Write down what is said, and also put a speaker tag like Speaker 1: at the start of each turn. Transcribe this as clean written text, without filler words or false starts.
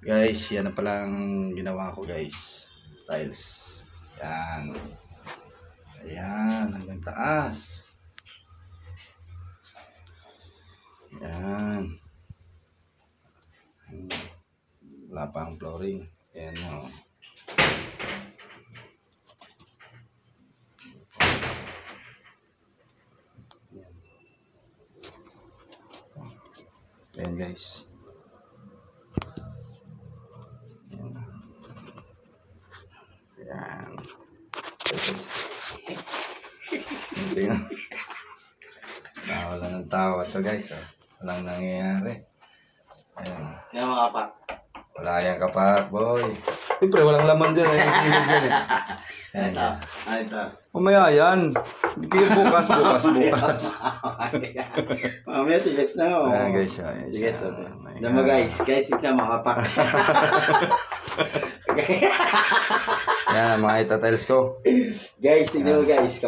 Speaker 1: Guys, yan na palang ginawa ko guys. Tiles. Yan. Ayan, hanggang taas. Yan. Wala pa ang flooring. Ayan o. Ayan guys. Ayan. Hindi na. Wala ng tawa to guys. Oh. Walang nangyayari. Ayan.
Speaker 2: Kaya mga kapak.
Speaker 1: Wala yan kapak, boy. Siyempre, walang laman dyan.
Speaker 2: Ito. Ito.
Speaker 1: Umaya yan. Bukas.
Speaker 2: Mamaya, tigas na ako.
Speaker 1: Ayan guys. Ayan,
Speaker 2: Tigas na. Dama guys. Guys, ito mga kapak.
Speaker 1: Yan, mga itatiles ko.
Speaker 2: Guys, tignan mo guys.